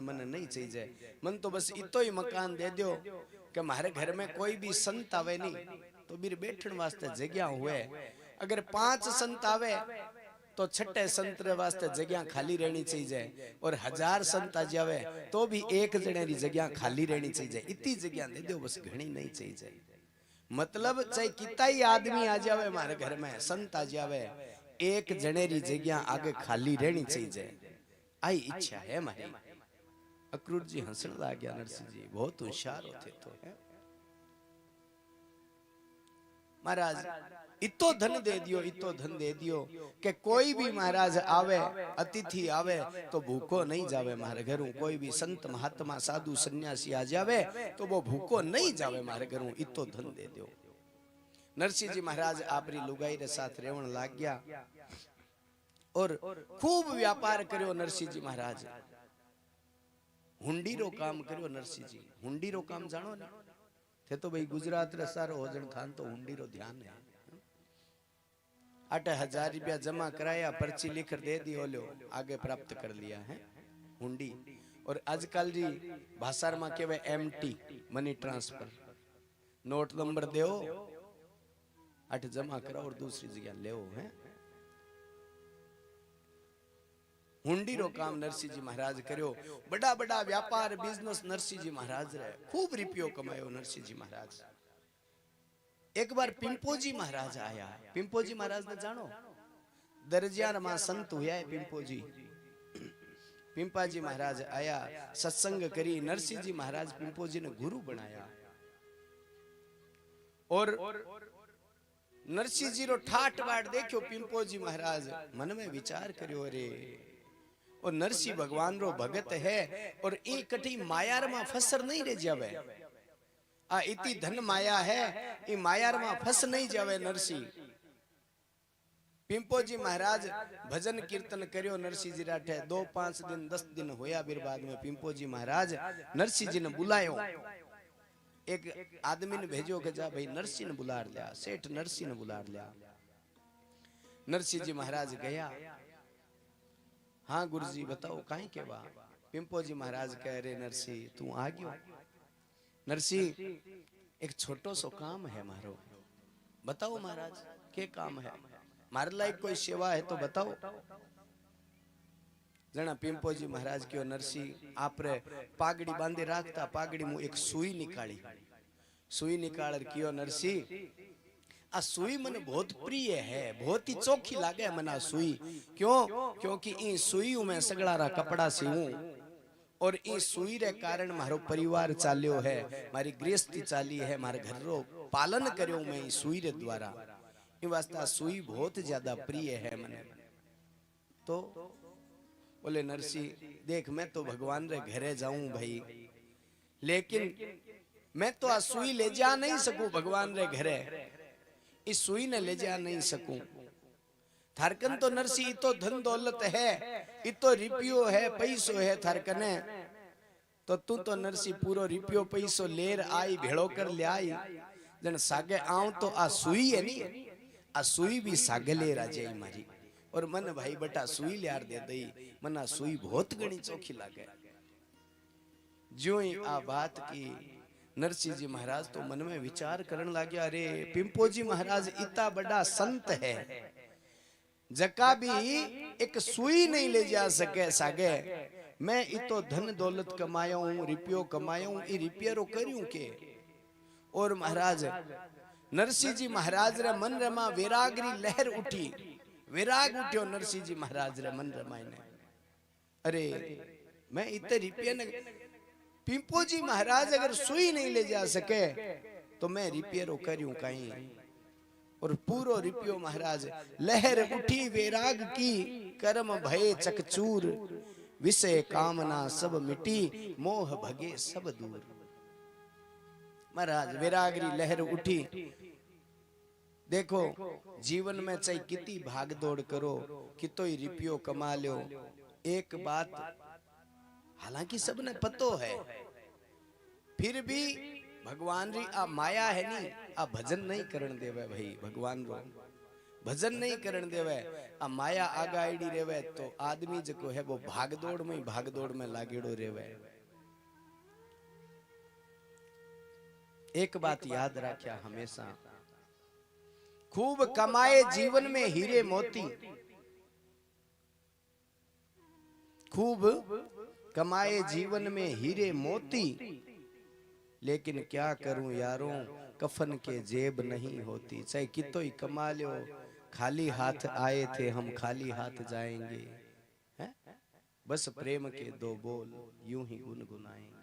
मन नहीं चाहिए, मन तो बस इतो ही मकान दे दो कि हमारे घर में कोई भी संत आवे नहीं तो बीर बैठन वास्ते जगह हुए। अगर 5 संत आवे तो छठे संत वास्ते जगह खाली रहनी चाहिए, और 1000 संत आ जावे तो भी एक जने की जगह खाली रहनी चाहिए। इतनी जगह दे दो बस, घनी नहीं चाहिए। मतलब चाहे कितना ही आदमी आ जावे हमारे घर में, संत आ जावे, एक जने की जगह आगे खाली रहनी चाहिए। आई इच्छा है हमारी। अक्रूर जी हंसने लग गया। नरसिंह जी बहुत होशियार होते तो है महाराज, इतो धन दे दियो, इतो धन दे दियो कि कोई भी महाराज आवे, अतिथि आवे तो भूखो नहीं जावे मारे घरों। कोई भी संत महात्मा साधु सन्यासी आ जावे तो वो भूखो नहीं जावे मारे घरों, इतो धन दे दियो। नरसिंह जी महाराज आपरी लुगाई रे साथ रेवण लाग गया और खूब व्यापार करो नरसिंह जी महाराज। हुंडी रो काम करो नरसिंह जी। हुंडी रो काम जानो ना थे तो भाई गुजरात रे सारो होजन खान तो हुंडी रो ध्यान है। 8,000 रुपया जमा कराया, पर्ची लिख दे दी, ओलो आगे प्राप्त कर लिया है हुंडी। और आजकल जी भाषा में कहवे MT, money transfer. Note number दो 8 जमा करो और दूसरी जगह ले है। हुंडी रो काम नरसिंह जी महाराज करो। बड़ा बड़ा व्यापार बिजनेस नरसिंह जी महाराज रे, खूब रुपयो कमायो नरसिंह जी महाराज। एक बार पिंपोजी महाराज आया। पिंपोजी महाराज ने जानो दरजियार मां संत हुआ है पिंपोजी। पिंपाजी महाराज आया, सत्संग करी, नरसिंह जी महाराज पिंपोजी ने गुरु बनाया। और नरसिंह जी रो ठाट बाट देखो पिंपोजी महाराज मन में विचार करियो, अरे और नरसिंह भगवान रो भगत है और ई कठी मायार में फसर नहीं रह जावे। आ इतनी धन माया है, ई मायार में फस नहीं जावे नरसिंह। पिंपोजी महाराज भजन कीर्तन करियो नरसिंह जी राठे। 2, 5 दिन 10 दिन होया बिर बाद में पिंपोजी महाराज नरसिंह जी ने बुलायो। एक आदमी ने भेजो के जा भाई नरसिंह ने बुला लिया, सेठ नरसिंह ने बुला लिया। नरसिंह जी महाराज गया। हाँ गुरुजी बताओ काई केवा। पिंपोजी महाराज कह रहे नरसिंह तू आ गयो। नरसिंह एक छोटो सो काम है मारो। बताओ महाराज के काम है, मारे लायक कोई सेवा है तो बताओ। जना पिंपोजी महाराज क्यों नरसिंह आप रे पागड़ी बांधे राखता, पागड़ी मुँह एक सुई निकाली। सुई निकाल क्यों नरसिंह आ सुई मन बहुत प्रिय है, बहुत ही चोखी लागे मना सुई। क्यों? क्योंकि इन सुई में सगड़ा कपड़ा सीवूं और इन सुई रे कारण मारो परिवार चाल्यो है, मारी गृहस्थी चाली है, मारे घर रो पालन करो मैं इस सुई रे द्वारा। इन वास्ता सुई बहुत ज्यादा प्रिय है मने। तो बोले नरसिंह देख मैं तो भगवान रे घरे जाऊं भाई, लेकिन मैं तो आ सुई ले जा नहीं सकूं भगवान रे घरे, इस सुई ने ले जा नहीं सकूं। थारकन तो नरसिंह इतो धन दौलत है, इतो रिपियो है, पैसो है थारकने, तो तू तो नरसिंह पूरो रिपियो पैसो लेर आई भेड़ो कर ले आई। जन सागे आऊं तो आ सुई है नी, आ सुई भी सागे ले राजे मारी। और मन भाई बटा सुई लियार दे दई, मन आ सुई बहुत घनी चोखी लागे। जो ही आ बात की नरसिंह जी महाराज तो मन में विचार करने लगे, अरे पिंपोजी महाराज इतना बड़ा संत है, जका भी एक सुई नहीं ले जा सके सागे। मैं इतो धन दौलत कमाया हूं, रिपियो कमाया हूं, ई रिपियरो करूं के। और महाराज नरसिंह जी महाराज रे मन रमा वैरागरी लहर उठी, वैराग उठ्यो नरसिंह जी महाराज रे मन रमाई ने। अरे मैं इतने रिपिया ने पिंपोजी महाराज अगर सुई नहीं ले जा सके तो मैं रिपेयरो करूं कहीं। और पूरो रिपियो महाराज लहर उठी वैराग की, कर्म भये चकचूर, विषय कामना सब मिटी, मोह भगे सब दूर। महाराज वैरागरी लहर उठी। देखो जीवन में चाहे कितनी भाग दौड़ करो, कितो ही रिपियो कमा लो, एक बात हालांकि सबने पतो है, फिर भी भगवान री आ माया है नी, आ भजन नहीं करण देवे भाई भगवान रो। भजन नहीं करण देवे, आ माया आगाड़ी रेवे तो आदमी जको है वो भागदौड़ में लागेड़ो रेवे। एक बात याद रखिया हमेशा, खूब कमाए जीवन में हीरे मोती, खूब कमाए जीवन में हीरे मोती, लेकिन क्या करूं यारों कफन के जेब नहीं होती। चाहे कितो ही कमा लो, खाली हाथ आए थे हम खाली हाथ जाएंगे, है? बस प्रेम के दो बोल यूं ही गुनगुनाएंगे।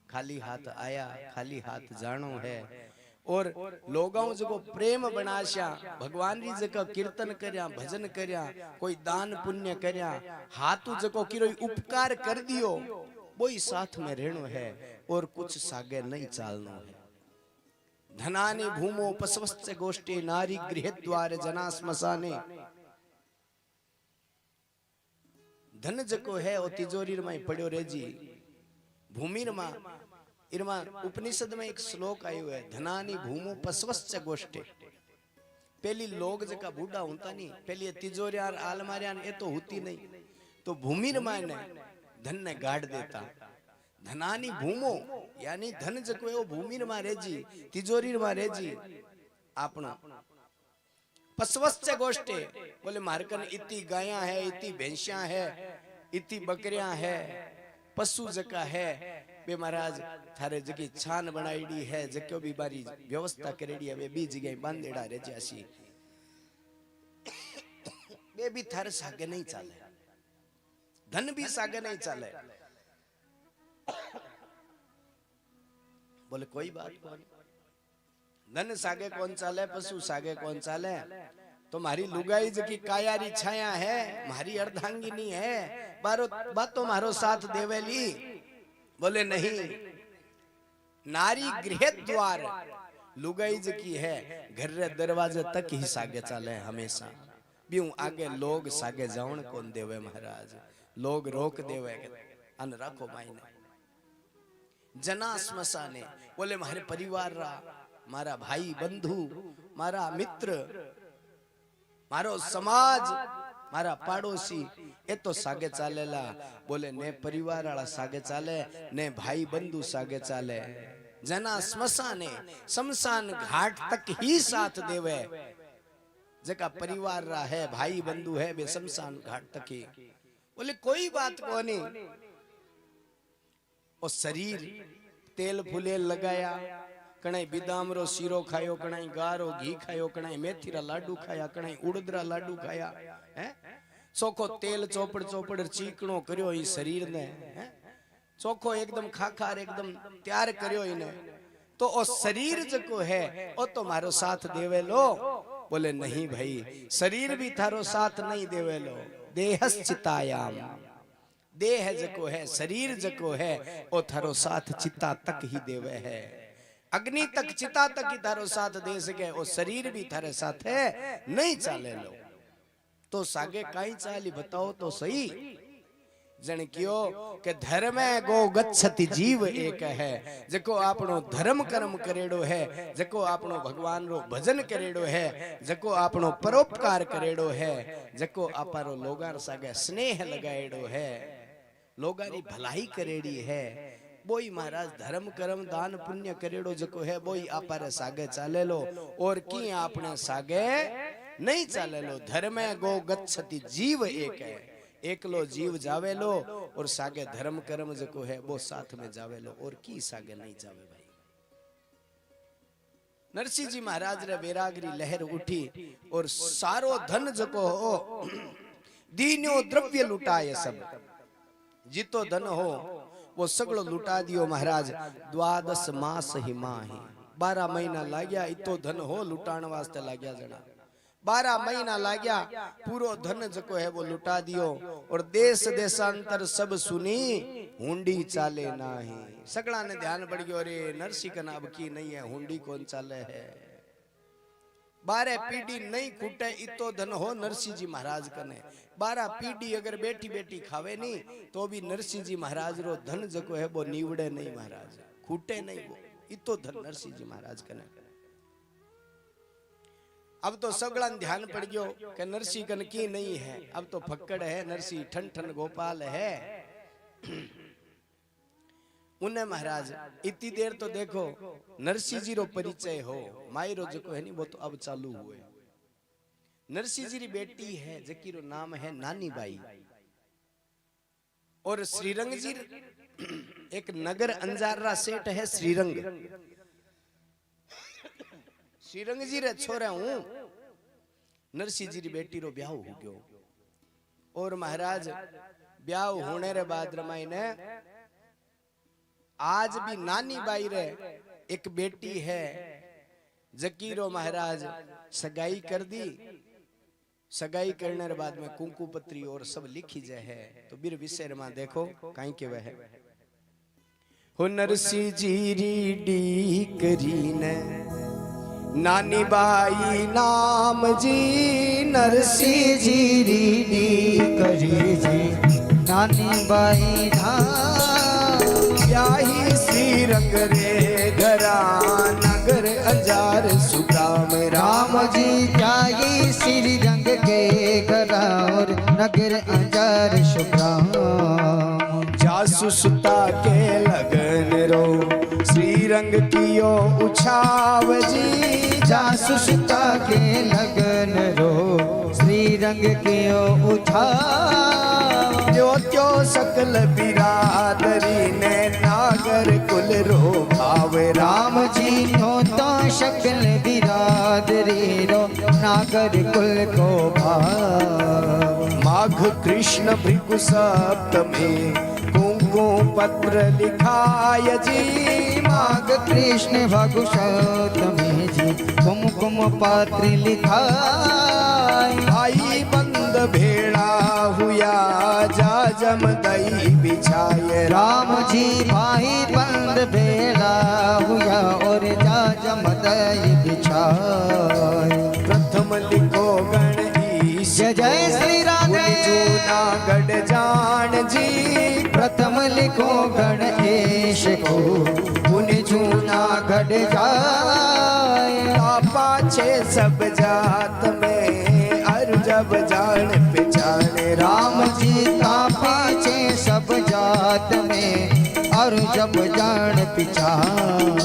खाली हाथ आया खाली हाथ जानो है। और लोगों जो प्रेम बनाशा, भगवान जी जको कीर्तन करया, भजन करया, कोई दान पुण्य करया, हाथ जको किरो उपकार कर दियो, वो ही साथ में रहनो है और कुछ सागे नहीं चालनो है। धनानि भूमो पशवश्च गोष्ठे नारी गृह द्वार जना स्मशाने। धन जको है वो तिजोरी में पड़ो रेजी, भूमि में इरमा उपनिषद में एक श्लोक आयो है, धनानि भूमो पशवश्च गोष्ठे। पहली लोग जका बूढ़ा होता नहीं, पहली तिजोरिया आलमारिया ये तो होती नहीं, तो भूमि में ने धन ने गाड़ देता। धनानि भूमो यानी धन जको है वो भूमि में रेजी, तिजोरी में रेजी। आपना पशवश्च गोष्ठे बोले मारकन इतनी गायां है, इतनी भैंसियां है, इतनी बकरियां है, पशु जका है बे महाराज थारे जगी छान बनाईडी है, जक्यो भी बारी व्यवस्था करेडी है, वे बी जगह बांधेड़ा रे जासी, वे भी थारे सागे नहीं चाले, धन भी सागे नहीं चाले। बोले कोई बात कौन, धन सागे कौन चाले, पशु सागे कौन चाले, तो मारी लुगाई जकी कायारी छाया है, मारी अर्धांगिनी है, बातो मारो साथ देवेली। बोले नहीं, नारी गृह द्वार, लुगाई जकी है घर रे दरवाजे तक ही सागे चाले हमेशा। ब्यूं आगे लोग सागे जावन कौन देवे महाराज, लोग रोक देवे अन राखो मायने। जना स्मशाने बोले मारे परिवार रा, मारा भाई बंधु, मारा मित्र, मारो समाज, मारा पड़ोसी ए तो सागे चालेला। बोले ने परिवार वाला सागे चाले, ने भाई बंधु सागे चाले। जना स्मशाने शमशान घाट तक ही साथ देवे, जका परिवार रा है भाई बंधु है बे शमशान घाट तक ही। बोले कोई बात कोनी, और शरीर तेल फूले लगाया, कणाई बिदाम रो सीरो खायो, कणाई गारो घी खायो, कणाई मेथीरा लाडू खाया, कणाई उड़दरा लाडू खाया, हैं? चोखो तेल चोपड़ चोपड़ चीकणो करियो ई शरीर ने, हैं? चोखो एकदम खाखार एकदम तैयार करियो इने, तो ओ शरीर जको है ओ तो मारो साथ देवे लो। बोले नहीं भाई, शरीर भी थारो साथ नहीं देवे लो। देहश्चितायाम, देह जको है शरीर जको है ओ थारो साथ चिता तक ही देवे है। अग्नि तक चिता तक ही थारो साथ दे सके, ओ शरीर भी थारे साथ है नहीं चाले लो। तो सागे काई चाली बताओ तो सही। जन कियो के धर्म गो गच्छति जीव एक है, जको आपनो धर्म कर्म करेड़ो है, जको आपनो भगवान रो भजन करेड़ो है, जको आपनो परोपकार करेड़ो है, जको आपारो लोगार सागे स्नेह लगाएड़ो है, लोगारी भलाई करेड़ी है, बोई महाराज धर्म कर्म दान पुण्य करेड़ो जको है बोई आपारे सागे चाले लो। और की आपने सागे नहीं चाले लो। धर्म गो गच्छति जीव एक है, एकलो जीव जावे लो और सागे धर्म कर्म जको है वो साथ में जावे लो, और की सागे नहीं जावे भाई। नरसिंह जी महाराज रे वैरागरी लहर उठी और सारो धन जको हो दीन्यो द्रव्य लुटाए, सब जितो धन हो वो सगलो लुटा दियो महाराज। 12 मास ही माही, 12 महीना लाग्या इतो धन हो लुटाण वास्ते लाग्या जना। 12 महीना लाग्या पूरो धन जको है वो लुटा दियो। और देश देशांतर सब सुनी हुंडी चाले नाही। सगड़ा ने ध्यान पड़ गयो, अरे नरसिंह कन अब की नहीं है, हुंडी कौन चाले है। 12 पीढ़ी नहीं खूटे इतो धन हो नरसिंह जी महाराज कने। 12 पीढ़ी अगर बेटी बेटी खावे नहीं तो भी नरसिंह जी महाराज रो धन जको है वो निवड़े नहीं महाराज, खूटे नहीं वो इतो धन नरसिंह जी महाराज कने। अब तो सगड़ा ध्यान पड़ गयो कि नरसी कन की नहीं है, अब तो फक्कड़ है नरसी ठन ठन गोपाल है। उन्हें महाराज इतनी देर तो देखो नरसी जी रो परिचय हो, मायरो जो है नहीं वो तो अब चालू हुए। नरसी जी री बेटी है जकी रो नाम है नानी बाई, और श्रीरंग जी एक नगर अंजारा सेठ है श्रीरंग। श्रीरंग जी रे छोरे हूं नरसी जी री बेटी रो ब्याह हो गयो। और महाराज ब्याह होने रे बाद रमाई ने आज भी नानी बाई रे एक बेटी है जकीरो महाराज सगाई कर दी। सगाई करने के बाद में कुंकू पत्री और सब लिखी जाए है। तो बीर विषय में देखो कहीं के वह हो नरसी जीरी डी करी ने नानी बाई नाम जी, नरसी जीरी डी करी जी नानी बाई नाम ब्याही श्री रंग रे घरा नगर अंजार सुग्राम। राम जी ब्याही श्री रंग के घरा और नगर अंजार सुग्राम। जासु सुता के लगन रो श्री रंग कियो उछाव जी, जासु सुता के लगन रो श्री रंग कियो उछाव। जो त्यो सकल बिरादरी ने नागर कुल रो भावे। राम जी नो तो शकल बिरादरी रो नागर कुल को भाव। माघ कृष्ण भृगु सप्तमी कुंकु पत्र लिखाय जी, माघ कृष्ण भगु सप्तमी जी कुमकुम पत्र लिखाय। भाई बंद भेड़ा हुआ जा जम दई बिछाए। राम जी भाई बंद भेड़ा हुआ और जा जम दई बिछाय। प्रथम लिखो गण ईश जय जय श्री राधे जूनागढ़ जान जी, प्रथम लिखो गणेश को पुन जूनागढ़ जाय। पाछे सब जात में अर जब जान पहचान। राम जी का पीछे सब जात में और जब जान पिछान।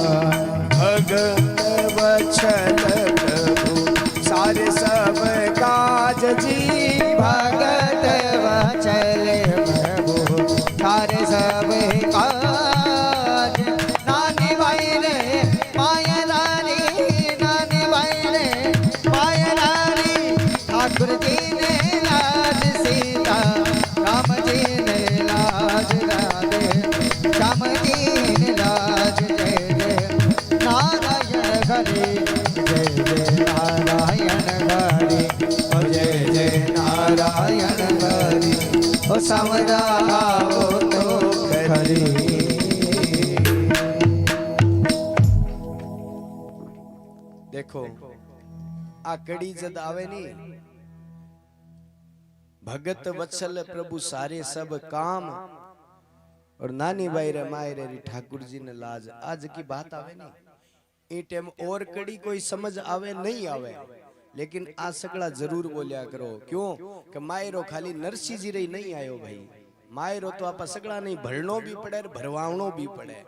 भगत वचन प्रभु सारे सब काज जी, भगत वचल प्रभु सारे सब काज। नानी बाई रे माया रानी, नानी बाई रे माया रानी। ठाकुर जी ने लाज सीता, राम जी ने लाज राधे, श्याम जी ने लाज जय जय नारायण हरे, जय जय नारायण हरे, ओ जय जय नारायण हरे। ओ समझाओ तो खरी। देखो आ कड़ी जद आवे नी भगत वत्सल प्रभु सारे सब काम, और नानी बाई रे माय रे ठाकुर जी ने लाज। आज की बात आवे नी ई टाइम और कड़ी कोई समझ आवे नहीं आवे, लेकिन आ सगड़ा जरूर बोलिया करो। क्यों कि मायरो खाली नरसी जी रे नहीं आयो भाई, मायरो तो आपा सगड़ा नहीं भरनो भी पड़े भरवावनो भी पड़े।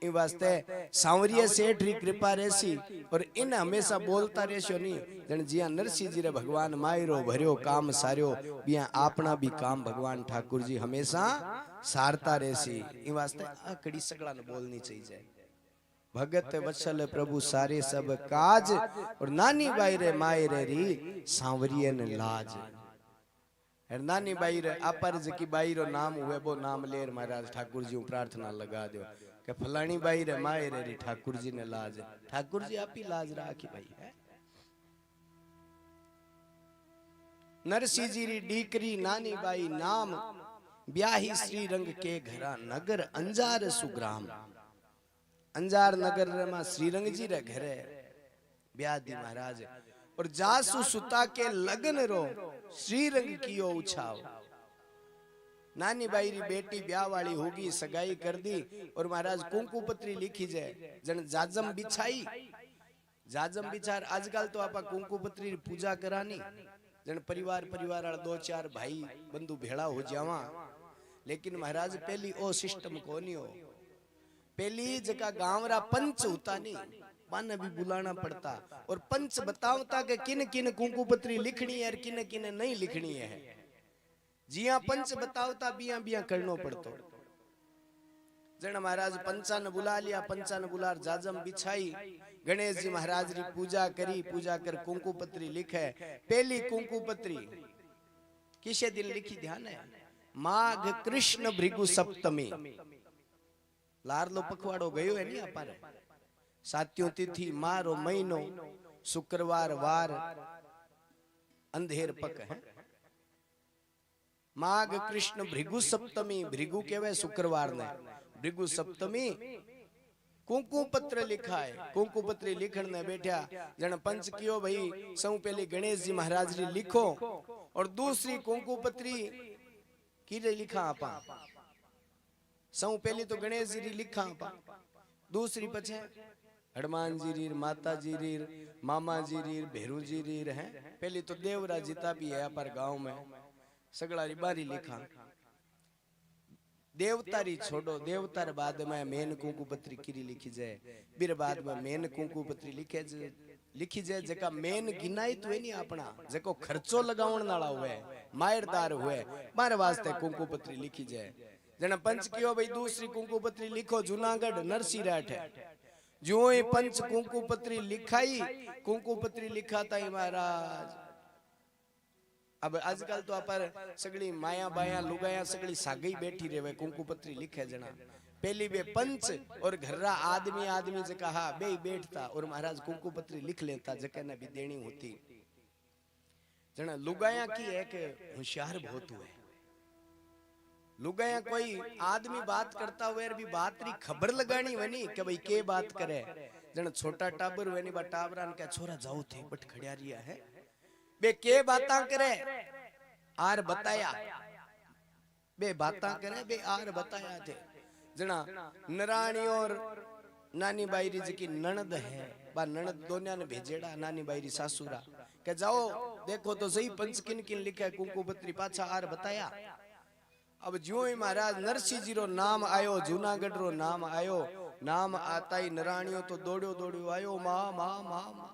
इन वास्ते सांवरिया सेठ री कृपा रहसी, और इन हमेशा बोलता रहशो नहीं जन जिया नरसी जी रे भगवान मायरो भर्यो काम सार्यो, बिया आपना भी काम भगवान ठाकुर जी हमेशा सारता रहसी। इन वास्ते आ कड़ी सगड़ा ने बोलनी चाहिए। भगत वत्सल प्रभु सारे सब काज, और नानी बाई रे माय रे री सांवरिया ने लाज। नानी बाई रे अपर की बाई रो नाम हुए वो नाम लेर महाराज ठाकुर जी प्रार्थना लगा दो कि फलानी बाई रे माय रे ठाकुर जी ने लाज। ठाकुर जी आप ही लाज राखी भाई है। नरसी जी री डीकरी नानी बाई नाम ब्याही श्री रंग के घरा नगर अंजार सुग्राम। अंजार नगर में श्रीरंग जी रे घरे ब्याह दी महाराज, और जासु सुता के लगन रो श्रीरंग कियो उछाव। नानी बाई री बेटी ब्याह वाली होगी, सगाई कर दी, और महाराज कुंकू पत्री लिखी जाए जन जाजम बिछाई। जाजम विचार आजकल तो आपा कुंकू पत्री पूजा करानी जन परिवार परिवार वाला 2-4 भाई बंधु भेड़ा हो जावा, लेकिन महाराज पहली ओ सिस्टम को नहीं हो। पहली जगह गांव रा पंच होता नहीं, माने भी बुलाना पड़ता और पंच बतावता कि किन किन कुंकू पत्री लिखनी है और किन किन नहीं लिखनी है। जिया पंच बतावता बिया बिया करनो पड़तो। जन महाराज पंचा ने बुला लिया, पंचा ने बुला जाजम बिछाई, गणेश जी महाराज री पूजा करी, पूजा कर कुंकू पत्री लिखे। पहली कुंकू पत्री किसे दिन लिखी ध्यान है? माघ कृष्ण भृगु सप्तमी, लारलो पखवाड़ो गयो है नहीं अपारे। सात्यों तिथि मारो महीनो शुक्रवार वार अंधेर पक है। माघ कृष्ण भृगु सप्तमी, भृगु केवे शुक्रवार ने, भृगु सप्तमी कुंकू पत्र लिखा है। कुंकू पत्री लिखण ने बैठा जन पंच कियो भाई सौ पहले गणेश जी महाराज री लिखो और दूसरी कुंकू पत्री किरे लिखा आपा। सौ पहली तो गणेश जी री लिखा आपा, दूसरी पछे हनुमान जी रीर, माता जी रीर, मामा जी रीर, भेरू जी रीर है। पहली तो देवरा जीता भी है पर गांव में सगड़ा री बारी लिखा। देवतारी छोड़ो, देवतार बाद में मेन कुंकू पत्री किरी लिखी जाए, बिर बाद में मेन कुंकू पत्री लिखी जाए जका मेन गिनाई तो है नहीं अपना, जको खर्चो लगावण नाला हुए, मायरदार हुए, मारे वास्ते कुंकू पत्री लिखी जाए। जना पंच कियो भाई दूसरी कुंकू पत्री लिखो, जूनागढ़ नरसी राठ है। जो ही पंच कुंकू पत्री लिखाई, कुंकू पत्री लिखाता ही महाराज। अब आजकल तो अपर सगड़ी माया बाया लुगाया सगड़ी सागई बैठी रहे कुंकू पत्री लिखे जना। पहली बे पंच और घर्रा आदमी आदमी जे कहा बे बैठता और महाराज कुंकू पत्री लिख लेता जके ने भी देनी होती। जना लुगाया की है कि होशियार बहुत हुए। लुगाया कोई आदमी बात करता हुए भी बात री खबर लगानी वनी कि भाई के बात करे। जना छोटा टाबर वनी बा टाबरान के छोरा जाओ थे बट खड़िया रिया है बे के बाता करे आर बताया, बे बाता करे बे आर बताया थे। जना नरानी और नानी बाईरी जी की ननद है, बा ननद दोनिया ने भेजेड़ा नानी बाईरी सासुरा के जाओ देखो तो सही पंच किन किन लिखा है कुंकू पत्री पाछा आर बताया। अब जो ही महाराज नरसिंह जी रो नाम आयो, जूनागढ़ रो नाम आयो, नाम आता ही नराणियों तो दौड़ो दौड़ो आयो माँ माँ माँ माँ।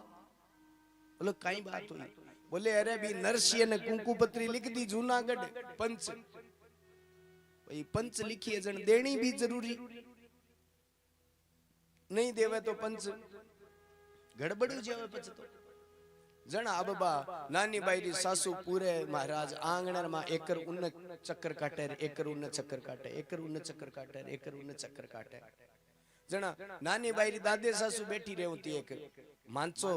बोलो कई बात हुई? बोले अरे भी नरसिंह ने कुंकू पत्री लिख दी जूनागढ़ पंच, भाई पंच लिखी है जन देनी भी जरूरी, नहीं देवे तो पंच गड़बड़ हो जावे पछ तो। जना अब बा नानी बाईरी सासू पूरे महाराज आंगणर में एकर उन्न चक्कर काटे, एकर उन्न चक्कर काटे, एकर उन्न चक्कर काटे, एकर उन्न चक्कर काटे। जना नानी बाईरी दादे सासू बैठी रही होती एक मांचो,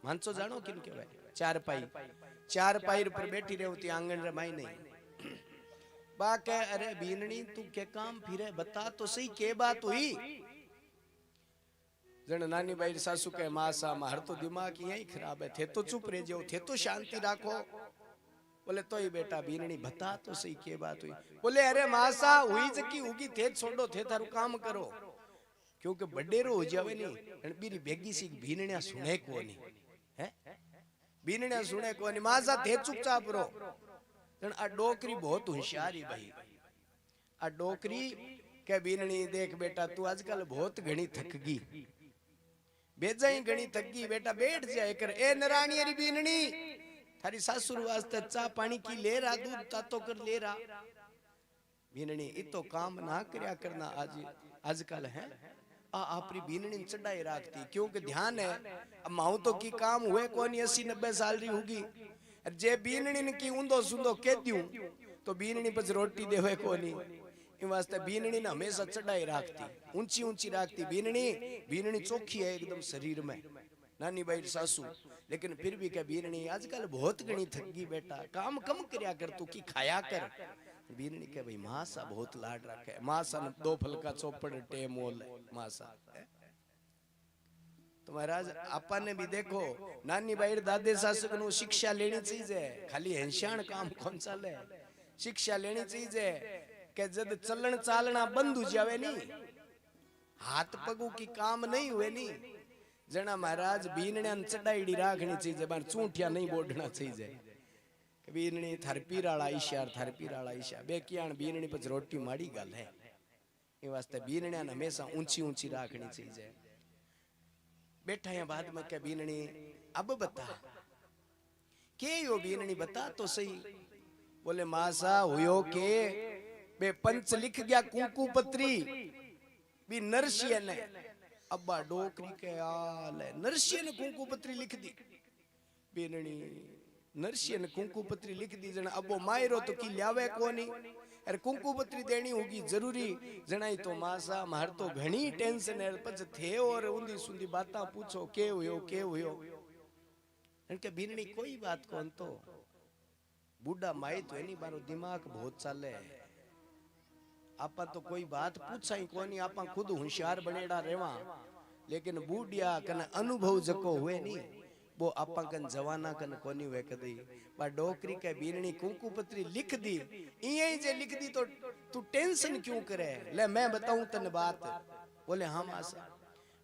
मांचो जानो किन के भाई चार पाई पर बैठी रही होती आंगन रे माई नहीं। बा के अरे बीननी तू के काम फिरे बता तो सही के बात हुई? जन नानी बाई सासू के मासा मार तो दिमाग यही खराब है, थे तो चुप रह जाओ, थे तो शांति राखो। बोले तो ही बेटा बीननी बता तो सही के बात हुई? बोले अरे मासा हुई जकी होगी थे छोड़ो, थे थारू काम करो, क्योंकि बडेरो हो जावे नहीं बीरी बेगी सी बीननिया सुने को नहीं है, बीननिया सुने को नहीं। मासा थे चुपचाप रो। जन आ डोकरी बहुत होशियारी भाई, आ डोकरी के बीननी देख बेटा तू आजकल बहुत घणी थक गई, बेजाई घणी थक गई बेटा बैठ जाए कर। ए नराणी री बीननी थारी सासुर वास्ते चा पानी की ले रहा, दूध तातो कर ले रहा। बीननी इतो काम ना करया करना आज आजकल है आ आपरी बीननी चढ़ाई राखती, क्योंकि ध्यान है अब माऊ तो की काम हुए कोनी 80-90 साल री होगी, जे बीननी की ऊंधो सुंदो कह दूं तो बीननी पर रोटी देवे कोनी। इन वास्ते बीननी ने हमेशा चढ़ाई राखती, ऊंची ऊंची राखती। बीननी चोखी है एकदम शरीर में नानी बाई सासू, लेकिन फिर भी क्या बीननी आजकल बहुत घनी थकी बेटा, काम कम करया कर तू की खाया कर। बीननी के भाई मासा बहुत लाड रखे, मासा ने 2 फलका चौपड़ टेमोल मासा। तो महाराज आपा ने भी देखो नानी बाई दादे सासू को शिक्षा लेनी चाहिए, खाली हिंसाण काम कौन चले, शिक्षा लेनी चाहिए कि जब चलन चालना बंद हो जावे नी, हाथ पगू की काम नहीं हुए नी, जना महाराज बीनण्या चढ़ाईडी राखनी चाहिए बार चूंठिया नहीं बोडना चाहिए बीनणी थार पीराड़ा ईशार थार पीराड़ा ईशा बे कियाण बीनणी पर रोटी माड़ी गल है ये वास्ते बीनण्या हमेशा ऊंची ऊंची राखनी चाहिए बैठा या बाद में क्या बीनणी अब बता के यो बीनणी बता तो सही बोले मासा हुयो के बे पंच लिख गया कुंकू पत्री बी नरसिया ने अब्बा डोकरी के आल है नरसिया ने कुंकू पत्री लिख दी बीनणी नरसिया ने कुंकू पत्री लिख दी जना अब्बो मायरो तो की ल्यावे कोनी अरे कुंकू पत्री देनी होगी जरूरी जनाई तो मासा मार तो घणी टेंशन है पछ थे और उंदी सुंदी बाता पूछो के हुयो इनके बीनणी कोई बात कोन तो बूढ़ा माई तो एनी बारो दिमाग बहुत चले आपा तो कोई बात पूछा ही कोनी आपा खुद होशियार बनेड़ा रेवा लेकिन बूढ़िया कने अनुभव जको हुए नी वो आपा कन जवाना कन कोनी हुए कदी पर डोकरी के बीनणी कुंकू पत्री लिख दी इये जे लिख दी तो तू टेंशन क्यों करे ले मैं बताऊं तने बात बोले हाँ मासा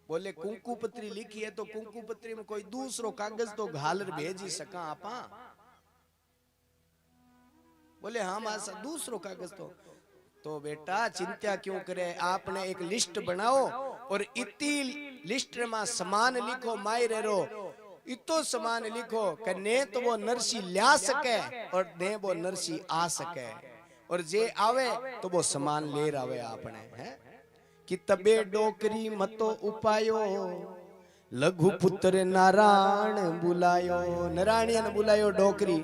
बोले कुंकू पत्री लिखी है तो कुंकू पत्री में कोई दूसरो कागज तो घालर भेजी सका आपा बोले हाँ मासा दूसरो कागज तो बेटा चिंता क्यों करे आपने एक लिस्ट बनाओ और इतनी लिस्ट में समान लिखो मायरे रो इतो समान लिखो कि ने तो वो नरसी ला सके और ने वो नरसी आ सके और जे आवे तो वो समान ले आवे आपने है कि तबे डोकरी मतो उपायो लघु पुत्र नारायण बुलायो नारायण बुलायो डोकरी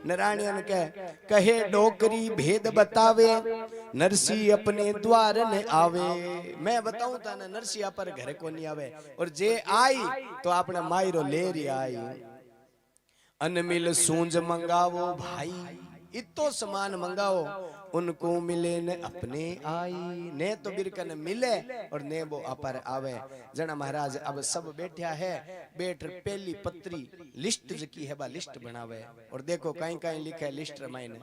नारायण कहे डोकरी भेद बतावे नरसी अपने द्वार ने आवे मैं बताऊं था ना नरसी पर घर को नहीं आवे और जे आई तो आपने मायरो ले रही आई अनमिल सूंज मंगावो भाई इतो समान मंगाओ उनको मिले न अपने आई ने तो बिरकन मिले और ने वो अपर आवे जना महाराज अब सब बैठा है बैठ पहली पत्री लिस्ट की है बा लिस्ट बनावे और देखो कहीं कहीं लिखा है लिस्ट मायने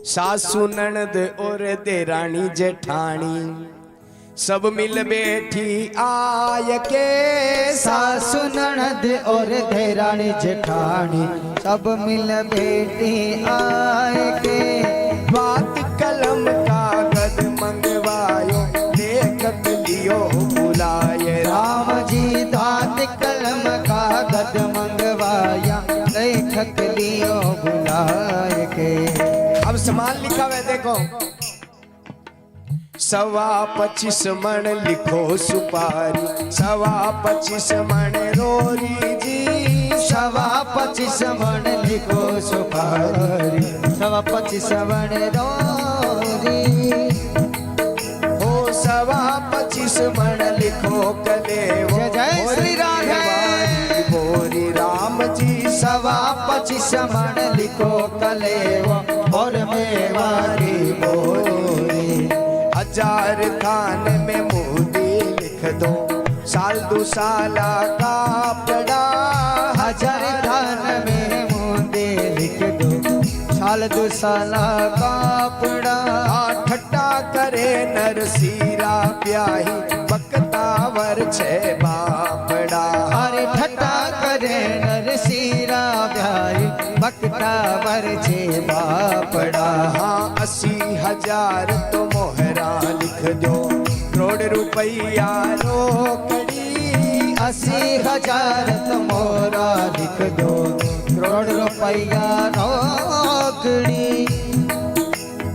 सासु ननद और देरानी जेठानी सब मिल बैठी आय के सासु ननद और देरानी जेठानी सब मिल बैठी आय के बात कलम कागज मंगवायो लेखक लियो बुलाए राम जी दात कलम कागज मंगवाया लेखक लियो बुलाए के अब सामान लिखा हुआ है देखो 25 मण लिखो सुपारी 25 मण रोरी जी 25 मण लिखो सुपारी 25 मण रोरी हो 25 मण लिखो कलेवो जय श्री राधे बोरी राम जी 25 मण लिखो कलेवो और मेवारी बोरी 1000 थान में मोदी लिख दो साल दो साला का पड़ा 1000 थान में मोदी लिख दो साल दो साला का पड़ा ठट्टा करे नरसीरा ब्याही बकतावर छे बापड़ा अरे ठट्टा करे नरसीरा ब्याही बकतावर छे बापड़ा हाँ 80,000 तो मोहरा लिख दो करोड़ रुपया रोकड़ी 80,000 तो मोहरा लिख दो करोड़ रुपया रोकड़ी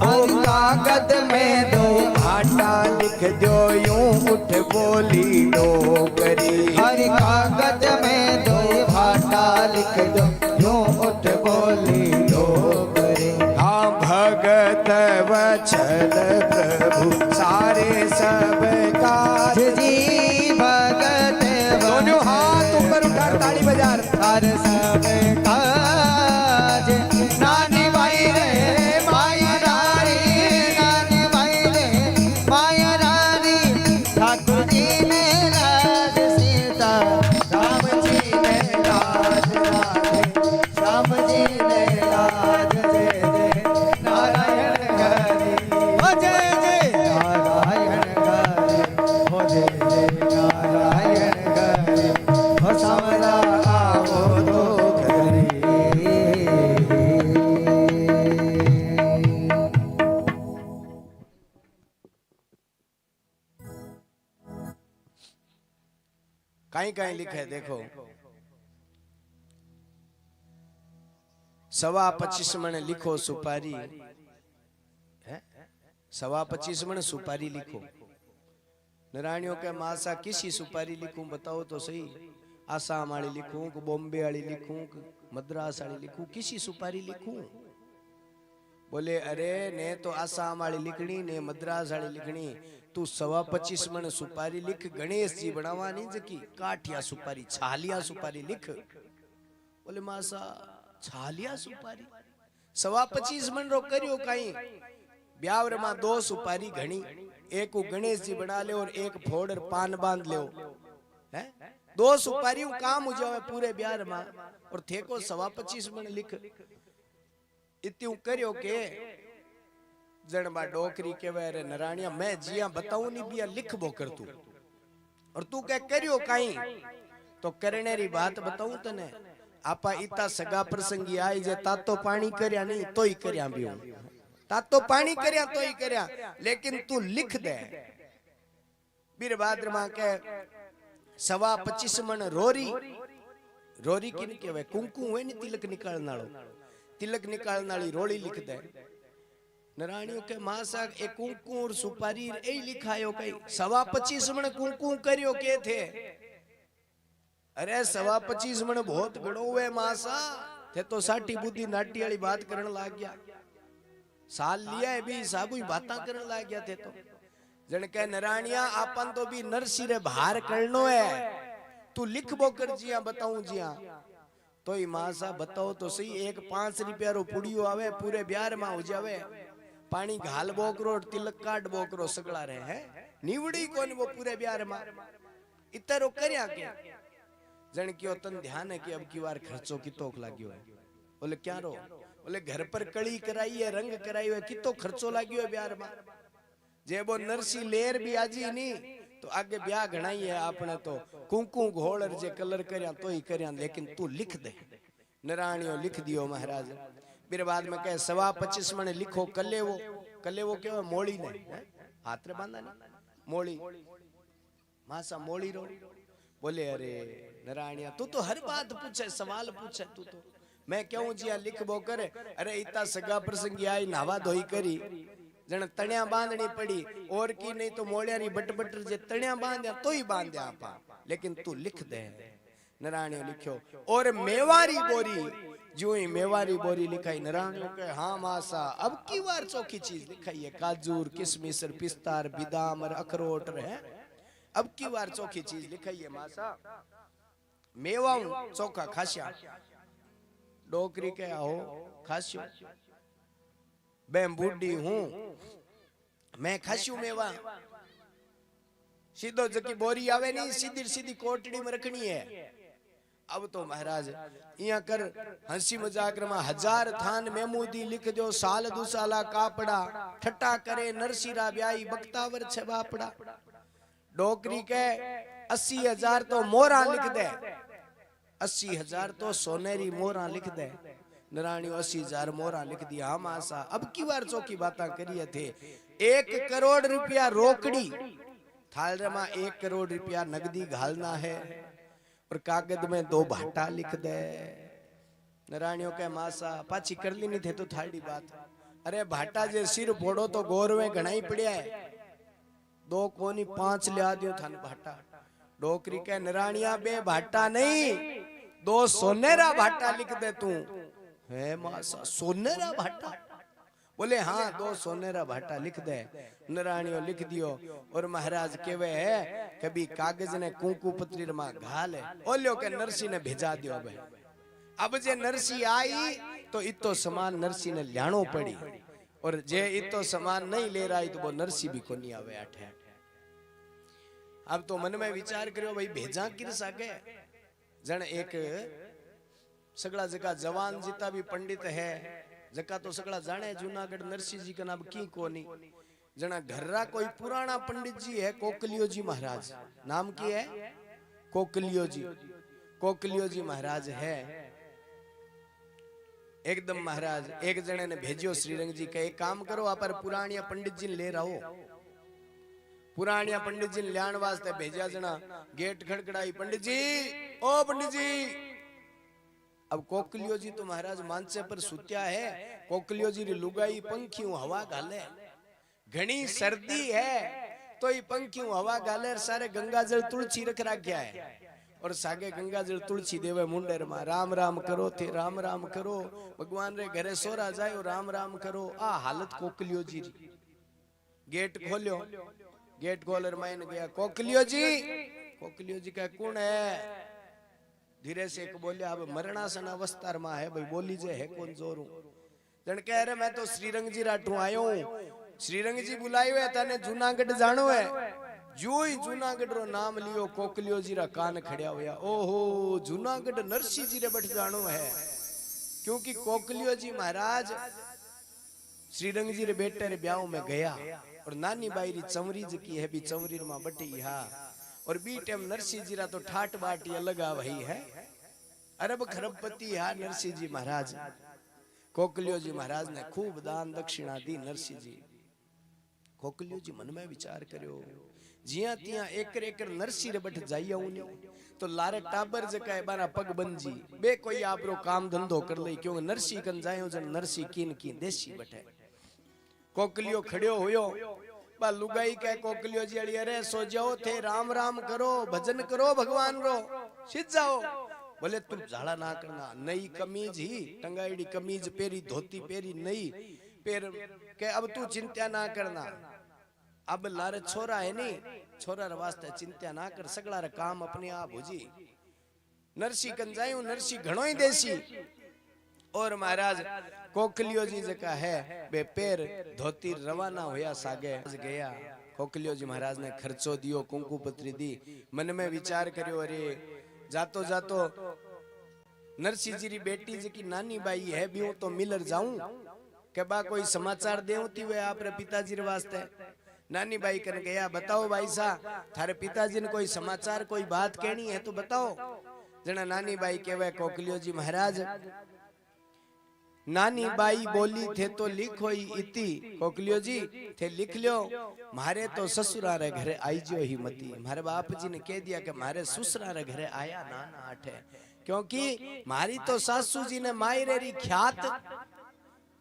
और कागज में 2 भाटा लिख दो यूं उठ बोली डोकरी हर कागज में 2 भाटा लिख दो यूं उठ बोली डोकरी हाँ भगत वचन प्रभु सारे सब काज जी भगत दोनों हाथ ऊपर उठा ताली बजा सारे सब काज नानी भाई रे माया रानी नानी भाई रे माया रानी ठाकुर जी ने कहीं कहीं लिखे देखो 25 मण लिखो सुपारी है 25 मण सुपारी लिखो। नारायणियों के मासा किसी सुपारी लिखूं बताओ तो सही। आसाम वाली लिखूं कि बॉम्बे वाली लिखूं कि मद्रास वाली लिखूं, किसी सुपारी लिखूं? बोले अरे ने तो आसाम वाली लिखनी ने मद्रास वाली लिखनी, तू 25 मण सुपारी लिख। गणेश जी बनावा नहीं जकी काठिया सुपारी छालिया सुपारी लिख। बोले मासा छालिया सुपारी 25 मण रो करियो कहीं ब्यावर में 2 सुपारी घणी, एक को गणेश जी बना ले और एक फोड़ और पान बांध ले है 2 सुपारी काम हो जावे पूरे ब्यार में। और थे को 25 मण लिख इत्यू करियो के जणबा डोकरी के वे नराणिया मैं जिया बताऊं नहीं बिया लिख बो कर तू। और तू क्या करियो कहीं तो करने री बात बताऊं तने। आपा इता सगा प्रसंगी आई जे तातो पानी करया नहीं तो ही करया बियो, तातो पानी करया तो ही करया, लेकिन तू लिख दे। बीरभाद्र मां के 25 मण रोरी, रोरी किन केवे कुंकू होय ने तिलक निकालने वालो, तिलक निकालने वाली रोली लिख दे। नारायणियों के मासा एक कुंकू और सुपारी ए लिखायो कई 25 मण कुंकू करियो के थे। अरे 25 मण बहुत घणो हुए मासा, थे तो साटी बुद्धि नाटी वाली बात करने लग गया। साल लिया है भी साबू बातें करने लग गया थे। तो जन के नारायणिया आपन तो भी नरसी रे बाहर करनो है, तू लिख बो कर जिया बताऊं जिया तो ही मासा बताओ तो सही। एक 5 रुपया रो पुड़ियो आवे पूरे ब्यार में हो जावे, पानी घाल बोकरो तिलक काट बोकरो सगला रहे है निवड़ी कोन वो पूरे ब्यार में इतरो करया के। जन कियो तन ध्यान है कि अब की बार खर्चो कितो लाग्यो है। बोले क्या रो? बोले घर पर कड़ी कराई है रंग कराई है कितो खर्चो लाग्यो है ब्यार में। जे वो नरसी लेर भी आजी नहीं तो आगे ब्याह घणाई है आपने तो कुंकू घोड़ जे कलर करया तो ही करया, लेकिन तू लिख दे। नारायणियों लिख दियो महाराज। फिर बाद में कहे 25 मण लिखो कलेवो, कलेवो क्यों मोड़ी ने हाथ रे बांधा ने मोड़ी मासा मोड़ी रो। बोले अरे नारायणिया तू तो हर बात पूछे सवाल पूछे तू तो मैं क्यों जिया लिख बो करे। अरे इतना सगा प्रसंगी आई नावा धोई करी जन तणिया बांधनी पड़ी और की नहीं तो मोड़ियारी बटबटर जे तणिया बांध्या तो ही बांध्या आपा, लेकिन तू लिख दे। नारायणियों लिखो और मेवारी बोरी, जो ही मेवारी बोरी लिखाई नारायणियों के हाँ मासा अब की बार चौकी चीज लिखाई है काजूर किशमिश पिस्तार बादाम और अखरोट रहे, अब की बार चौकी चीज लिखाई है मासा। मेवा चौका खास्या डोकरी के आओ खास्यो मैं बूढ़ी हूं मैं खास्यू मेवा। सीधो जकी बोरी आवे नहीं सीधी सीधी कोटड़ी में रखनी है। अब तो महाराज यहाँ कर हंसी मजाक में 1000 थान मेमूदी लिख दो साल दुसाला कापड़ा ठट्टा करे नरसीरा ब्याई बक्तावर छे बापड़ा। डोकरी के 80,000 तो मोरा लिख दे, 80,000 तो सोनेरी मोरा लिख दे। नारायणियों 80,000 मोरा लिख दिया। हम आशा अब की बार चौकी बातें करिए थे। 1 करोड़ रुपया रोकड़ी थाल रमा 1 करोड़ रुपया नगदी घालना है और कागज में 2 भाटा लिख दे। नारायणियों के मासा पाची कर ली नहीं थे तो थाड़ी बात। अरे भाटा जे सिर फोड़ो तो गोरवे घणाई पड़िया है 2 कोनी 5 लिया दियो थान भाटा। डोकरी के नारायणिया 2 भाटा नहीं 2 सोनेरा भाटा लिख दे तू है मासा। सोनेरा भाटा? बोले हाँ 2 सोनेरा भाटा लिख दे। नारायणियों लिख दियो और महाराज केवे है कभी कागज ने कुंकू पत्री में घाले ओलियो के नरसी ने भेजा दियो। अब जे नरसी आई तो इतो समान नरसी ने ल्याणो पड़ी और जे इतो समान नहीं ले रहा तो वो नरसी भी को नहीं आवे आठे। अब तो मन में विचार करो भाई भेजा किर सके। जन एक सगला जगह जवान जीता भी पंडित है जका तो सगला जाने जूनागढ़ नरसी जी का नाम की कोनी। जना घर्रा कोई पुराना पंडित जी है कोकलियो जी महाराज, नाम की है कोकलियो जी। कोकलियो जी महाराज है एकदम महाराज। एक जने ने भेजियो श्रीरंग जी के एक काम करो आप पुरानिया पंडित जी ले रहो पुराणिया पंडित जी ने ल्याण वास्ते भेजा जना, गेट खड़खड़ाई, पंडित जी, ओ पंडित जी। अब कोकलियो जी तो महाराज मानसे पर सुत्या है। कोकलियो जी री लुगाई पंखियों हवा गाले, घनी सर्दी है तो ये पंखियों हवा गाले। सारे गंगा जल तुलसी रख रख्या है और सागे गंगा जल तुलसी देवे मुंडेर में। राम राम करो थे, राम राम करो, भगवान रे घरे सोरा जायो, राम राम करो। आ हालत कोकलियो जी री। गेट खोलियो, गेट खोलर माइन गया, कोकलियो जी। कोकलियो जी का कौन है? धीरे से एक बोलिया, अब मरणासन अवस्था में है भाई, बोली जे है कौन जोरू। जन कह रहे मैं तो श्रीरंग जी राठू आयो हूं, श्रीरंग जी बुलायो है, तने जूनागढ़ जानो है। जो ही जूनागढ़ रो नाम लियो, कोकलियो जी रा कान खड़िया होया। ओहो, जूनागढ़ नरसिंह जी रे बैठ जानो है। क्योंकि कोकलियो जी महाराज श्रीरंग जी रे बेटे रे ब्याह में गया और नानी बाई री चमरी जी की है भी चमरी में बटी हा। और बी टाइम नरसिंह जी रा तो ठाट बाटी अलग आ वही है, अरब खरबपति हा नरसिंह जी महाराज। कोकलियो जी महाराज ने खूब दान दक्षिणा दी नरसिंह जी। कोकलियो जी मन में विचार करियो, जिया तिया एकर एकर नरसिंह रे बठ जाइया उनी तो लारे टाबर जका है बारा पग बंजी बे कोई आपरो काम धंधो कर ले। क्यों नरसिंह कन जायो जन नरसिंह कीन की देसी बठे। कोकलियो खड़ियो होयो, बा लुगाई कह कोकलियो जी अड़ी, अरे सो जाओ थे, राम राम करो, भजन करो भगवान रो, सीध जाओ। बोले तुम झाड़ा ना करना, नई कमीज ही टंगाईडी कमीज पेरी, धोती पेरी नई पेर के, अब तू चिंता ना करना। अब लारे छोरा है नी, छोरा रे वास्ते चिंता ना कर, सगला रे काम अपने आप हो जी। नरसिंह कन जायो, नरसिंह घणो ही देसी। और महाराज कोकलियो जी जका है बे पैर धोती रवाना होया सागे गया। कोकलियो जी महाराज ने खर्चो दियो, कुंकू पत्री दी, मन में विचार करियो, अरे जातो जातो नरसिंह जी री बेटी जी की नानी बाई है भी तो मिलर जाऊं के बा कोई समाचार देती वे आप रे पिताजी रे वास्ते। नानी बाई कन गया, बताओ भाई साहब थारे पिताजी ने कोई समाचार कोई बात कहनी है तो बताओ। जना नानी बाई कहवे, कोकलियो जी महाराज नानी बाई बोली थे तो लिखो इति। कोकलियो जी थे लिख लो, मारे तो ससुरा रे घरे आई जो ही मती। मारे बाप जी ने कह दिया कि मारे ससुरा रे घरे आया ना ना आठे, क्योंकि मारी तो सासू जी ने मायरे री ख्यात,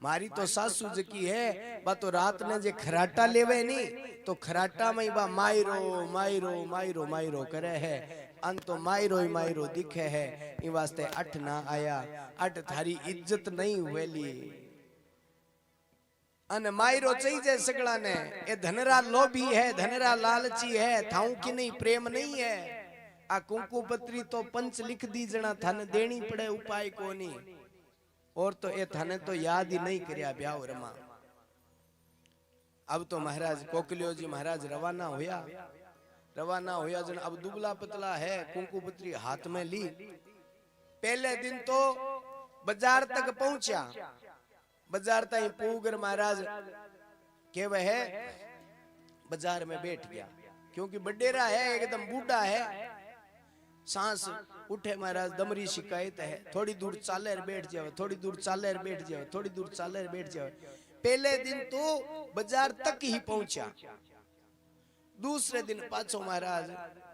मारी तो सासू जी की है बा तो रात ने जे खराटा लेवे नी तो खराटा में बा मायरो मायरो मायरो मायरो करे है। अंत तो मायरो ही मायरो दिखे है, इन वास्ते अठ ना आया, अठ थारी इज्जत नहीं हुएली। अन मायरो चाहिए सगड़ा ने, ए धनरा लोभी है, धनरा लालची है, थाऊ की नहीं प्रेम नहीं है। आ कुंकू पत्री तो पंच लिख दी जना, थाने देनी पड़े उपाय को नहीं। और तो ए थाने तो याद ही नहीं करया ब्याह रमा। अब तो महाराज कोकलियो जी महाराज रवाना होया, रवाना होया जन अब दुबला पतला है, कुंकू पत्री हाथ में ली। पहले दिन तो बाजार तक पहुंचा, बाजार तक पूगर महाराज के वह बाजार में बैठ गया, क्योंकि बडेरा है एकदम बूढ़ा है, सांस उठे महाराज दमरी शिकायत है। थोड़ी दूर चाले बैठ जाओ, थोड़ी दूर चाले बैठ जाओ, थोड़ी दूर चाले बैठ जाओ। पहले दिन तो बाजार तक ही पहुंचा, दूसरे दिन पाछो महाराज,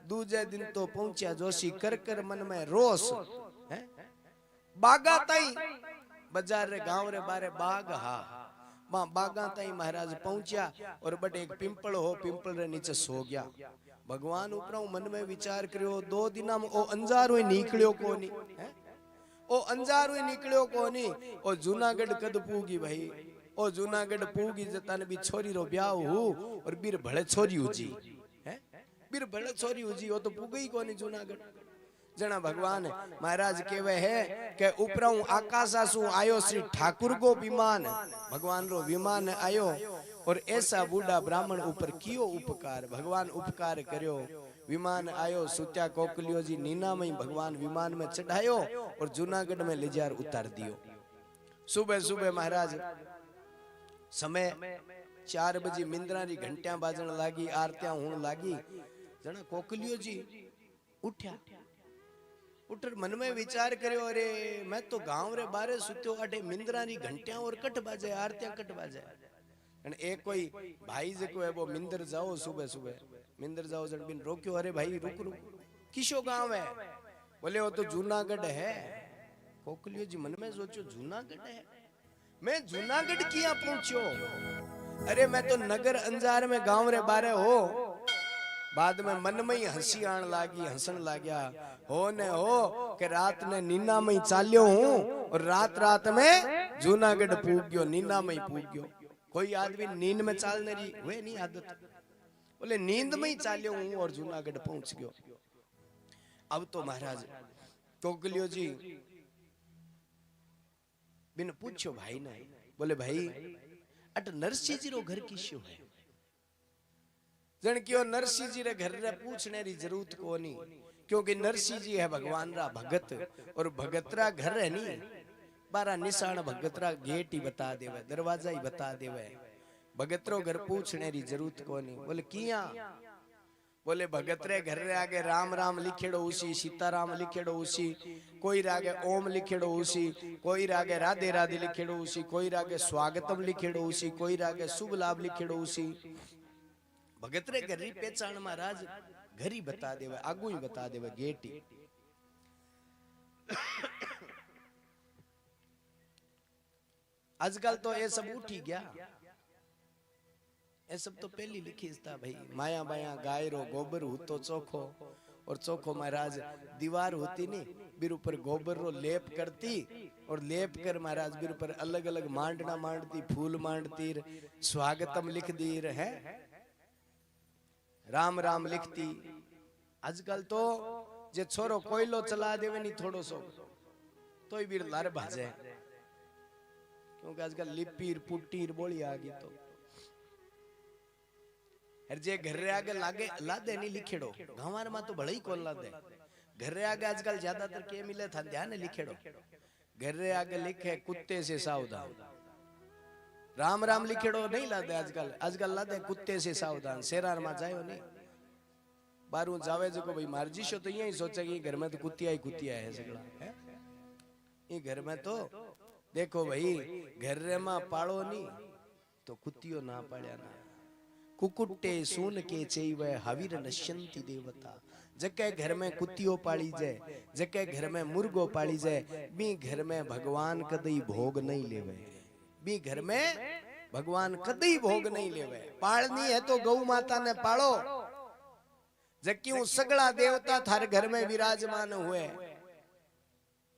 दूसरे दिन तो पहुंचा जोशी कर कर मन में रोष है। बागा ताई बाजार रे गांव रे बारे बाग हा, मां बागा ताई महाराज पहुंचा और बटे एक पिंपल हो, पिंपल रे नीचे सो गया। भगवान ऊपर मन में विचार करियो, 2 दिना में ओ अंजारो निकलियो कोनी है, ओ अंजारो निकलियो कोनी। ओ जूनागढ़ कद पूगी भाई, ओ जूनागढ़ पूगी जतन भी छोरी रो ब्याह हो और बीर भले छोरी हुजी है, बीर भले छोरी हुजी, वो तो पुगई कोनी जूनागढ़। जना भगवान महाराज केवे है के ऊपरों आकाशासु आयो श्री ठाकुर को विमान, भगवान रो विमान आयो और ऐसा बूढ़ा ब्राह्मण ऊपर कियो उपकार, भगवान उपकार करियो। विमान आयो, सुत्या कोकलियो जी नीना में भगवान विमान में चढ़ायो और जूनागढ़ में ले जार उतार दियो। सुबह सुबह महाराज समय 4 बजे मिंद्रा री घंटियां बाजन लागी, आरतियां होने लागी। जना कोकलियो जी उठ्या, उठर मन में विचार करियो, अरे मैं तो गांव रे बारे सुत्यो, अटे मिंद्रा री घंटियां और कट बाजे, आरतियां कट बाजे। અને एक कोई भाई जको है वो मिंदर जाओ सुबह सुबह मिंदर जाओ जन बिन रोक्यो अरे भाई रुक रुक किसो गांव है बोले वो तो जूनागढ़ है कोकलियो जी मन में सोचो जूनागढ़ है मैं जूनागढ़ किया पहुंचो अरे मैं तो नगर अंजार में गांव रे बारे हो बाद में मन में ही हंसी आन लागी हंसन लाग्या हो ने हो कि रात ने नीना में चाल्यो हूं और रात रात में जूनागढ़ पूग गयो नीना में पूग गयो कोई आदमी नींद में चालने री वे नहीं आदत बोले नींद में ही चाल्यो हूं और जूनागढ़ पहुंच गयो अब तो महाराज कोकलियो जी बिन पूछो भाई ने बोले भाई अट नरसिंह जी रो घर किस्यो है जन क्यों नरसिंह जी रे घर रे पूछने री जरूरत कोनी क्योंकि नरसिंह जी है भगवान रा भगत और भगतरा घर है नी बारा निशान भगतरा गेट ही बता देवे दरवाजा ही बता देवे भगतरो घर पूछने री जरूरत कोनी बोले किया बोले भगतरे घर रे आगे राम राम लिखेड़ो उसी सीताराम लिखेड़ो उसी कोई रागे ओम लिखेड़ो उसी कोई रागे राधे राधे लिखेड़ो उसी कोई रागे स्वागतम लिखेड़ो उसी कोई रागे शुभ लाभ लिखेड़ो उसी भगतरे घर री पहचान महाराज घर ही बता देवे आगू ही बता देवे गेट ही आजकल तो ये सब उठी गया ये सब तो पहली लिखी था भाई माया बाया गाय रो गोबर हो तो चोखो और चोखो महाराज दीवार होती नहीं बीर ऊपर गोबर रो लेप करती और लेप कर महाराज बीर ऊपर अलग अलग मांडना मांडती फूल मांडती स्वागतम लिख दी है राम राम लिखती आजकल तो जे छोरो कोयलो चला देवे नहीं थोड़ो सो तो बीर लार भाजे क्योंकि आजकल लिपीर पुट्टीर बोली आ गई तो हर जे घर रे आगे लागे लादे नहीं लिखेड़ो गांवार में तो भले ही कौन लादे घर रे आगे आजकल ज्यादातर के मिले था ध्यान लिखेड़ो घर रे आगे लिखे कुत्ते से सावधान राम राम लिखेड़ो नहीं लादे आजकल आजकल लादे कुत्ते से सावधान शेरार में जायो नहीं बारू जावे जो को भाई मारजी शो तो यही सोचे कि घर में तो कुतिया है सगला है ये घर में तो देखो भाई घर रे में पाड़ो नहीं तो कुतियो ना पाड़या ना कुकुट्टे सून के चैवे हवीर नश्यंती देवता जके घर में कुतियो पाली जाए जके घर में मुर्गो पाली जाए बी घर में भगवान कदई भोग नहीं लेवे बी घर में भगवान कदई भोग नहीं लेवे पालनी है तो गौ माता ने पालो जक्यों सगला देवता थार घर में विराजमान हुए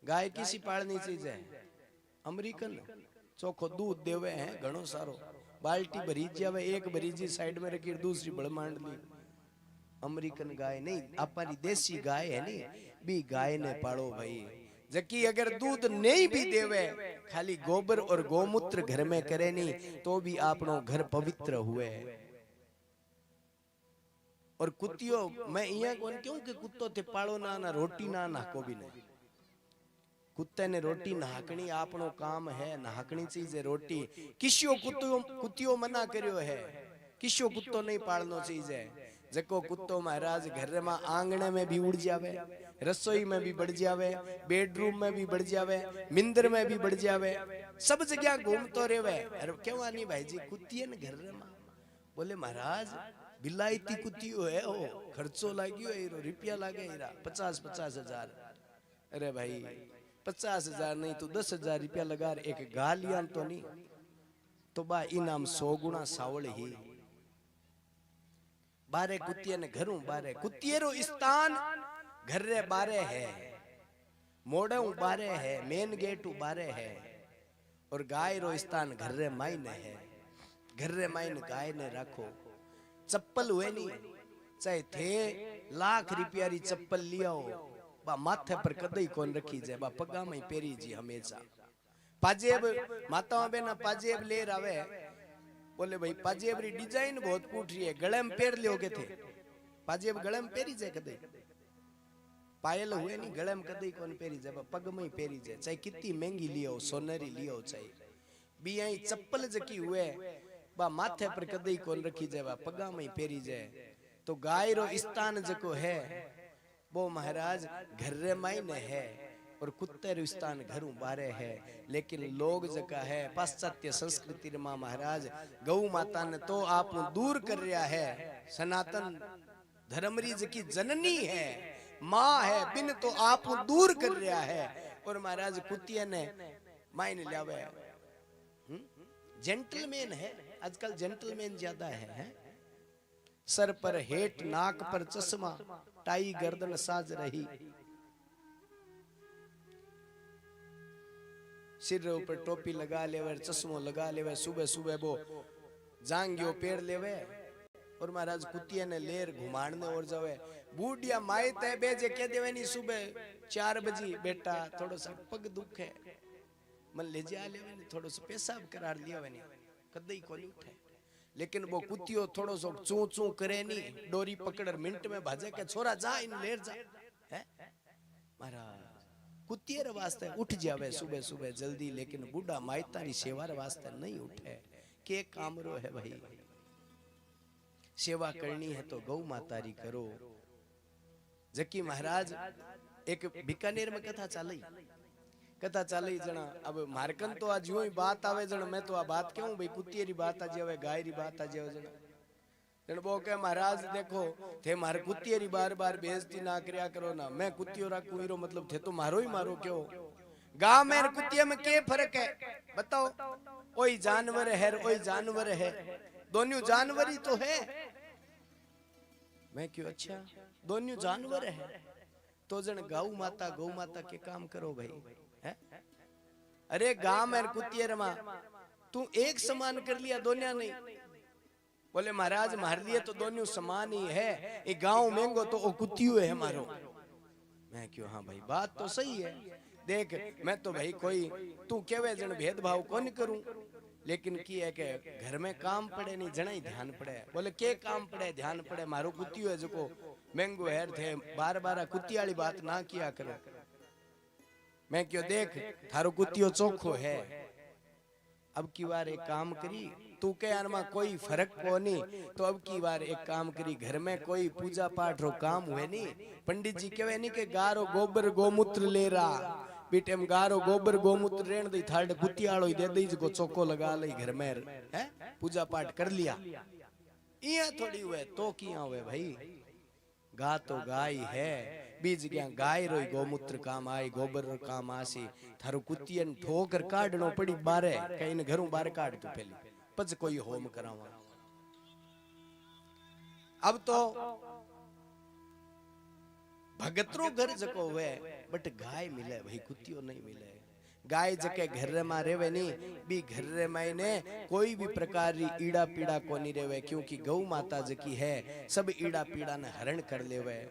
गाय किसी पालनी चीज है अमेरिकन चोखो दूध देवे हैं घणो सारो बाल्टी भरी जावे एक भरी जी साइड में रखी दूसरी बड़ मांड ली अमेरिकन गाय नहीं अपनी देसी गाय है नहीं बी गाय ने पालो भाई जकी अगर दूध नहीं भी देवे खाली गोबर और गोमूत्र घर में करे नहीं तो भी आपनो घर पवित्र हुए और कुतियो मैं इया कोन क्यों कि कुत्तो थे पालो ना ना रोटी ना नाको भी नहीं कुत्ते ने रोटी नहाकनी आपनो काम है नहाकनी चीज है रोटी किस्यो कुतियो मना करियो है किस्यो कुत्तो नहीं पालनो चीज है जको कुत्तो महाराज घर में आंगणे में भी उड़ जावे रसोई में भी बढ़ जावे बेडरूम में भी बढ़ जावे मिंदर में भी बढ़ जावे सब जगह घूमतो रेवे अरे क्यों आनी भाई जी कुत्तिये ने घर में बोले महाराज बिलायती कुत्तियो है ओ खर्चो लागियो है रुपया लागे 50,000 अरे भाई 50,000 नहीं तो 10,000 रुपया लगा एक गा लिया तो नहीं तो बा इनाम 100 गुना सावल ही बारे कुतिया ने घरों बारे कुतियरो स्थान घर रे बारे है मोड़े बारे है मेन गेट बारे है और गाय रो स्थान घर रे माइन है घर रे माइन गाय ने रखो चप्पल हुए नहीं चाहे थे लाख रुपया री चप्पल लियाओ बा माथे पर कदई कौन रखी जाए बा पगा में पेरी जी हमेशा पाजेब माता बेना पाजेब ले आवे बोले भाई पाजेब री डिजाइन बहुत पूछ रही है गले में पेर लियो के थे पाजेब गले में पेरी जाए कदई पायल हुए नहीं गले में कदई कौन पेरी जाए पग में ही पेरी जाए चाहे कितनी महंगी लियो सोनेरी लियो चाहे बी आई चप्पल जकी हुए बा माथे पर कदई कौन रखी जाए पगा में ही पेरी जाए तो गाय रो स्थान जको है वो महाराज घर रे मायने है और कुत्ते स्थान घरों बारे है, लेकिन लोग जका है पाश्चात्य संस्कृति में महाराज गौ माता ने तो आप दूर कर रहा है। सनातन धर्मरी की जननी है, माँ है, बिन तो आप दूर कर रहा है। और महाराज कुतिया ने मायने लिया जेंटलमैन है, आजकल जेंटलमैन ज्यादा है। सर पर हेट, नाक पर चश्मा, टाई गर्दन साज रही, सिर ऊपर टोपी लगा लेवे, चश्मो लगा लेवे, सुबह सुबह वो जांगियो पेड़ लेवे। और महाराज कुतिया ने लेर घुमाड़ने और जावे। बूढ़िया माई तय बेजे कह देवे नहीं सुबह 4 बजे बेटा थोड़ा सा पग दुख है, मन ले जा लेवे नहीं, थोड़ा सा पेशाब करार लिया वे नहीं, कदई को नहीं उठे। लेकिन वो कुतियो थोड़ो सो चू चू करे नहीं, डोरी पकड़ मिनट में भाजे के छोरा जा इन लेर जा है। महाराज कुतिये रे वास्ते उठ जावे सुबह सुबह जल्दी, लेकिन बूढ़ा मायता री सेवा रे वास्ते नहीं उठे। के काम रो है भाई, सेवा करनी है तो गौ माता री करो। जकी महाराज एक बीकानेर में कथा चाली जना। अब मारकन तो आज यूं ही बात आवे जना, मैं तो आ बात क्यों भाई कुतिये री बात आज आवे, गाय री बात आज आवे जना। जन वो के महाराज देखो थे मार कुतिये री बार बार बेइज्जती ना करया करो ना, मैं कुतियो राखू हीरो मतलब थे तो मारो ही मारो क्यों। गांव में कुतिया में क्या फर्क है बताओ। ओई जानवर है, ओई जानवर है, दोनों जानवर ही तो है। मैं क्यों अच्छा दोनों जानवर है तो जन गौ माता के काम करो भाई है? अरे गांव में कुतिये रमा तू एक समान कर लिया, दोनों नहीं। बोले महाराज मार लिए तो दोनों समान ही है, ये गांव महंगो तो ओ कुतियो है मारो। मैं क्यों हाँ भाई बात तो सही है। देख मैं तो भाई कोई तू केवे जन भेदभाव कौन करूं, लेकिन की है के घर में काम पड़े नहीं जना ही ध्यान पड़े। बोले के काम पड़े ध्यान पड़े, मारो कुतियो है जो महंगो हेर थे, बार बार कुतिया वाली बात ना किया करो। मैं क्यों देख थारो कुतियो चोखो है, अब की बार एक काम करी तू के यार में कोई फर्क को नहीं, तो अब की बार एक काम करी घर में कोई पूजा पाठ रो काम हुए नहीं, पंडित जी कहे नहीं के गारो गोबर गोमूत्र ले रहा बीटेम गारो गोबर गोमूत्र रेण दी थाड़ कुतियालो दे दी जो चौको लगा ले घर में है पूजा पाठ कर लिया। इया थोड़ी हुए तो किया हुए भाई, गा तो गाय है बीज गया गाय रोई गोमूत्र काम आई गोबर रो काम आसी। थारो कुतियन ठोकर काढनो पड़ी बारे कहीं न घरों बाहर काढ तू पहले पच कोई होम करावा। अब तो भगतरो घर जको हुए बट गाय मिले भाई कुतियो नहीं मिले। गाय जके घर में रेवे नहीं बी घर में ने कोई भी प्रकार री ईड़ा पीड़ा को नहीं रेवे, क्योंकि गौ माता जकी है सब ईड़ा पीड़ा ने हरण कर लेवे।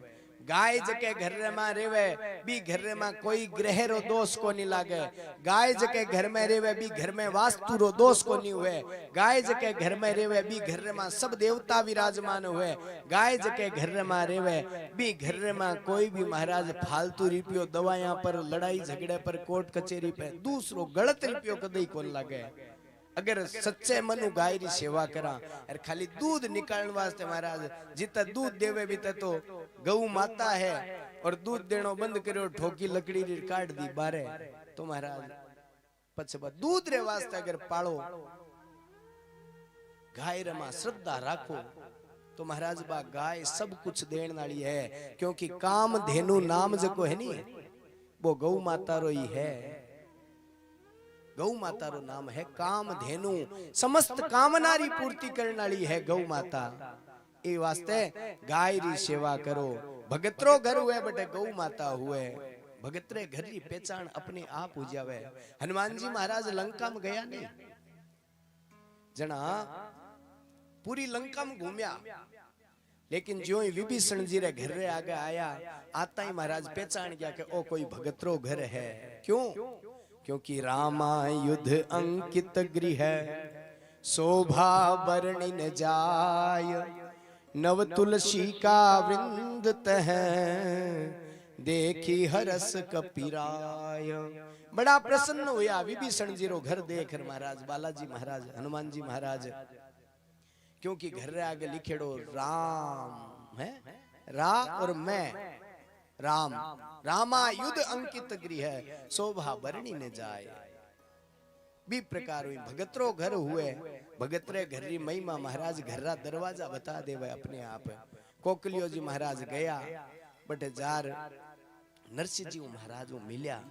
गाय जके घर में रेवे बी घर में कोई ग्रह रो दोष को नहीं लागे। गाय जके घर में रेवे बी घर में वास्तु रो दोष को नहीं हुए। गाय जके घर में रेवे बी घर में सब देवता विराजमान हुए। गाय जके घर में रेवे बी घर में कोई भी महाराज फालतू रुपयो दवाया पर लड़ाई झगड़े पर कोर्ट कचेरी पे दूसरो गलत रुपयो कदई को लागे। अगर सच्चे मनु गाय री सेवा करा और खाली दूध निकालने वास्ते महाराज जितना दूध देवे भी तो गौ माता है और दूध देनो बंद करो ठोकी लकड़ी री काट दी बारे तो महाराज पछबा दूध रे वास्ते अगर पालो गाय रमा श्रद्धा राखो तो महाराज बा गाय सब कुछ देने वाली है। क्योंकि काम धेनु नाम जको है नी वो गौ माता रो ही है। गौ माता रो नाम है काम धेनु, समस्त कामना री पूर्ति करने वाली है गौ माता। ए वास्ते गाय री सेवा करो। भगतरो घर हुए बटे गौ माता हुए, भगतरे घर री पहचान अपने आप हो जावे। हनुमान जी महाराज लंका में गया नहीं जना पूरी लंका में घूमया, लेकिन जो ही विभीषण जी रे घर रे आगे आया आता ही महाराज पहचान गया कि ओ कोई भगतरो घर है। क्यों? क्योंकि रामा युद्ध अंकित गृह शोभा वर्णि न जाय, नव तुलसी का वृंद तह देखी हरस कपिराय। बड़ा प्रसन्न हुआ विभीषण जी रो घर देखकर महाराज बालाजी महाराज हनुमान जी महाराज, क्योंकि घर रे आगे लिखेड़ो राम है रा और मैं राम रामा युद्ध अंकित गृह शोभा बरणी ने जाए। बी प्रकार हुई भगतरो घर हुए, भगतरे घर री महिमा महाराज घर रा दरवाजा बता देवे अपने आप। कोकलियो जी महाराज गया बटे जार नरसिंह जी महाराज मिल्या